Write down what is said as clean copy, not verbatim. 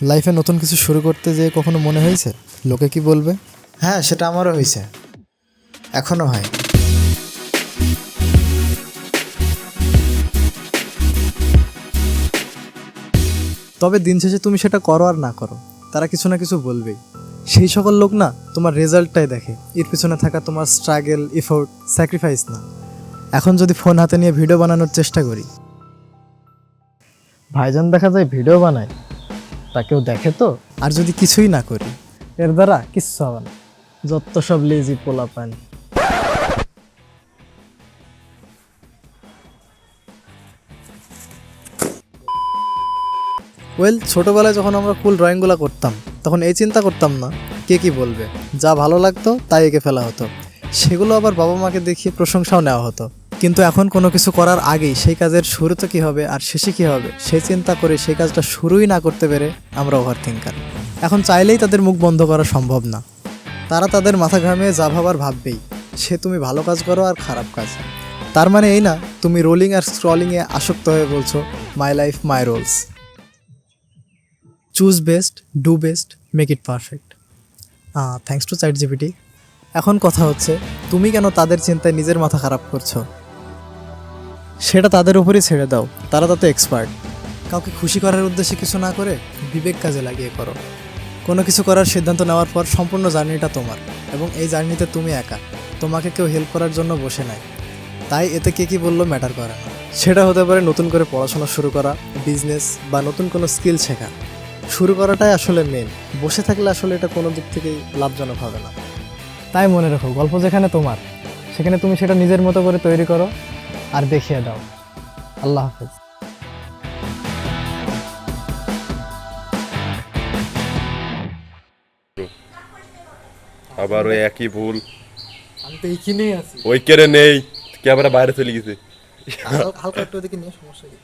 লাইফে নতুন কিছু শুরু করতে যেয়ে কখনো মনে হয়েছে লোকে কি বলবে? হ্যাঁ, সেটা আমারও হয়েছে, এখনো হয়। তবে দিন শেষে তুমি সেটা করো আর না করো, তারা কিছু না কিছু বলবেই। সেই সকল লোক না তোমার রেজাল্টটাই দেখে, এর পিছনে থাকা তোমার স্ট্রাগল, এফোর্ট, স্যাক্রিফাইস না। এখন যদি ফোন হাতে নিয়ে ভিডিও বানানোর চেষ্টা করি, ভাইজান দেখা যায় ভিডিও বানায়, তা কেউ দেখে তো? আর যদি কিছুই না করি, এর দ্বারা কিচ্ছু হবে না, যত সব লেজি পোলাপান। ছোটবেলায় যখন আমরা কুল ড্রয়িংগুলো করতাম, তখন এই চিন্তা করতাম না কে কি বলবে। যা ভালো লাগতো তাই এঁকে ফেলা হতো, সেগুলো আবার বাবা মাকে দেখিয়ে প্রশংসাও নেওয়া হতো। কিন্তু এখন কোনো কিছু করার আগেই সেই কাজের শুরুতে কী হবে আর শেষে কী হবে সেই চিন্তা করে সেই কাজটা শুরুই না করতে পেরে আমরা ওভার থিঙ্কার। এখন চাইলেই তাদের মুখ বন্ধ করা সম্ভব না। তারা তাদের মাথা ঘামিয়ে যা ভাবার ভাববেই, সে তুমি ভালো কাজ করো আর খারাপ কাজ। তার মানে এই না তুমি রোলিং আর স্ক্রলিংয়ে আসক্ত হয়ে বলছো my life my rules. Choose best, do best, make it perfect. Thanks to ChatGPT। এখন কথা হচ্ছে, তুমি কেন তাদের চিন্তায় নিজের মাথা খারাপ করছো? সেটা তাদের উপরই ছেড়ে দাও, তারা তাতে এক্সপার্ট। কাউকে খুশি করার উদ্দেশ্যে কিছু না করে বিবেক কাজে লাগিয়ে করো। কোনো কিছু করার সিদ্ধান্ত নেওয়ার পর সম্পূর্ণ জার্নিটা তোমার, এবং এই জার্নিতে তুমি একা, তোমাকে কেউ হেল্প করার জন্য বসে নাই। তাই এতে কে কী বললো ম্যাটার করে না। সেটা হতে পারে নতুন করে পড়াশোনা শুরু করা, বিজনেস বা নতুন কোনো স্কিল শেখা। শুরু করাটাই আসলে মেন, বসে থাকলে আসলে এটা কোনো দিক থেকেই লাভজনক হবে না। তাই মনে রাখো, গল্প যেখানে তোমার, সেখানে তুমি সেটা নিজের মতো করে তৈরি করো আর দেখিয়ে দাও। আল্লাহ হাফেজ। আবার ওই একই ভুল, আমি তো এইখানেই আছি, ওই কেড়ে নেই ক্যামেরা বাইরে চলে গেছে। হালকা একটু ওদিকে নিয়ে সমস্যা কি?